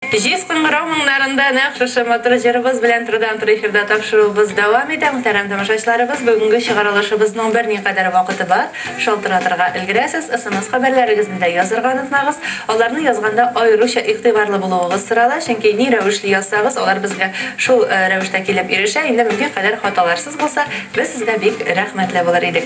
Жиз қыңғырау мұңларында нәқшышы матыр жерібіз білен тұрдан тұр эфирда тапшыруыбыз давам еді. Мұхтарам тамашашыларыбыз бүгінгі шығарылышыбыздың бір не қадар вақыты бар. Шалтыратырға үлгірәсіз, СМС хабарларыңыз мында язырғанытнағыз. Оларны язғанда айрыша иқтибарлы болуығыз сырала. Шенке не рәуішлі язсағыз, олар бізге шул рәуішті келіп еріше. Енді мүмкін қадар хаталарсыз болса, біз сізге бек рәхметлі болар едік.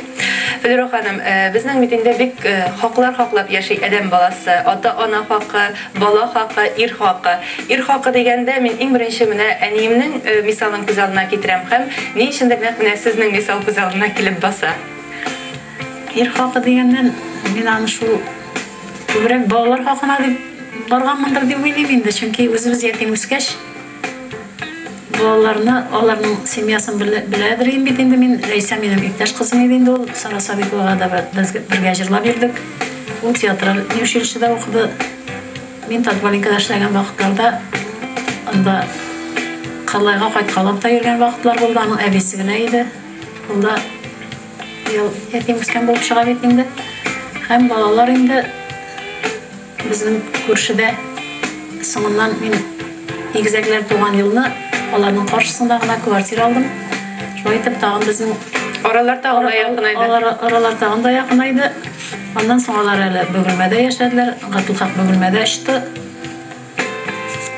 Федеро ханым, біздің митинде бек хақлап яшай әдем баласы. Ата-ана хақы, бала хақы, ир хақы. Ир хақы дегенде мен ең бірінші міне әнейімнің мисалын көз алдына кетірем һәм не ішінде міне сіздің мисал көз алдына келіп баса. Ир хақы дегеннен мен аны шул көбірек балалар хақына деп барғанмындыр деп ойлаймын енді. Чөнки өзіміз ертең өскәч балаларны, аларның семьясын біләдір бит енді. Мен Рәйсә менің иптәш қызым еді енді, ол Сара Сабиковаға да бірге жырлап бердік. Ол театрал училищеда оқыды. Мен Татвалинкада эшләгән вакытларда анда Кырлайга кайткалап та йөргән вакытлар булды. Аның әбисе генә иде. Анда ятим үскән булып чыга бит инде. Һәм балалар инде безнең күршедә соңыннан мен игезәкләр туган елны аларның каршысында гына квартира алдым. Шулай итеп тагын безнең аралар тагын да якынайды. Аралар тагын да якынайды. Ondan sonra әле Бөгелмәдә яшәделәр. Гатылхак Бөгелмәдә эште.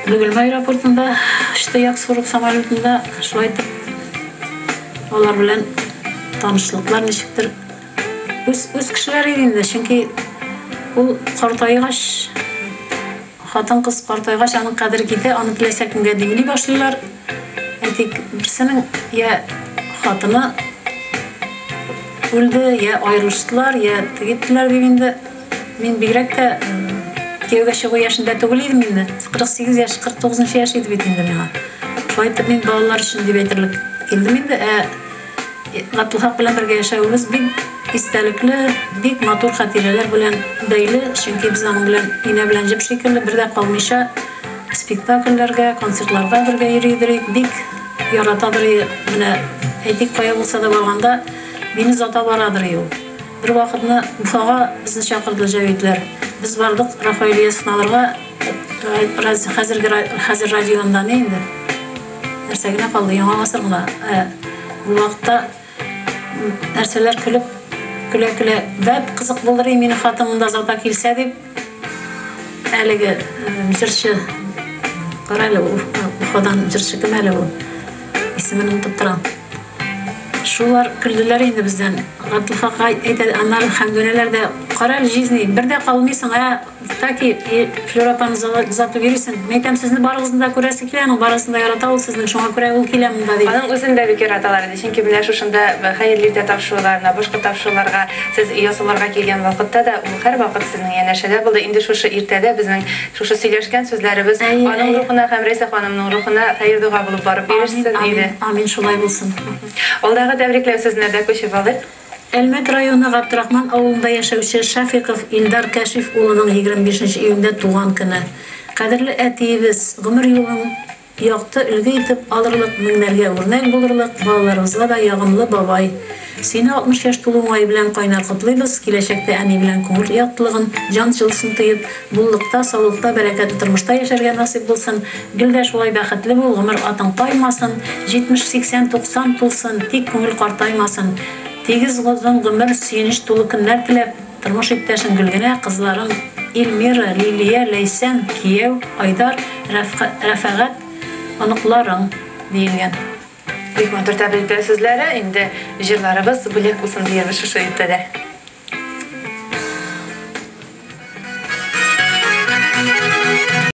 Бөгелмә аэропортында эште Яксуров самолетында. Шулай итеп алар белән танышлыклар ничектер үз кешеләр инде. Чөнки ул картайгач, хатын-кыз картайгач аның кадер китә, аны теләсә кемгә димли башлыйлар. Әйтик, берсенең я хатыны үлді, я айырылыштылар, я тегеттілер деп енді. Мен бигрәк тә күйеугә чыгу яшында түгел идем инде. 48 яш, 49 яш иде бит инде миңа. Шулай итеп мен балалар өчен дип әйтерлек килдем инде. Гатылхак белән бергә яшәүебез бик истәлекле, бик матур хатирәләр белән бәйле. Чөнки без аның белән инә белән җеп шикелле бердә калмыйча спектакльләргә, концертларга бергә йөридек. Бик яратадыр. Менә әйтик, кая булса да барганда Beni zata baradır yol. Bir vaqtını Ufağa bizni çağırdı Cəvitlər. Biz bardıq Rafaeliya sınavlarga hazır radyonda ne indi? Nərsəginə qaldı, yana asırla. Bu vaqtda nərsələr külə və qızıq buldurayım, meni xatımında zata kilsə deyib. Əligi jırşı, qaraylı Ufa'dan jırşı kim əli bu? İsmini unutup duran. Şular küldülər indi bizdən. Гатылхак әйтә, аннары һәм дөнәләрдә карар жизни бердә калмыйсың, таки Флорапаны заты бирисең. Мәйтәм, сезне барыгызны да күрәсе килә, аның барысын да ярата ул сезнең, шуңа күрә ул килә монда дип. Аның үзен дә бик яраталар иде. Чөнки менә шушында хәерле иртә тапшыруларына, башка тапшыруларга сез ясаларга килгән вакытта да ул һәр вакыт сезнең янәшәдә булды. Инде шушы иртәдә безнең шушы сөйләшкән сүзләребез аның рухына һәм Рәйсә ханымның рухына хәер дуга булып барып биришсен иде. Амин, шулай булсын. Алдагы тәбрикләү сүзенә дә күчеп алыйк. Әлмәт районы Габдрахман авылында яшәүче Шафиков Илдар Кәшиф улының 25 июньдә туган көне. Кадерле әтиебез, гомер юлын якты үлге итеп алырлык, меңнәргә үрнәк булырлык, балаларыбызга да ягымлы бабай. Сине 60 яшь тулуыңай белән кайнар котлыйбыз. Киләчәктә әни белән күңел яктылыгын, җан җылысын тоеп, буллыкта, саулыкта, бәрәкәтле тормышта яшәргә насыйп булсын. Гөлдә шулай бәхетле бул, гомер атың таймасын, 70, 80, 90 тулсын, тик күңел картаймасын. Тегиз гызың гомер сөенеч тулы көннәр теләп, тормыш иптәшең Гөлгенә, кызларың Илмира, Лилия, Ләйсән, Кияү, Айдар, Рәфәгать, оныкларың диелгән. Бик матур тәбрикләү сүзләре, инде җырларыбыз бүләк булсын диярбез шушы иртәдә.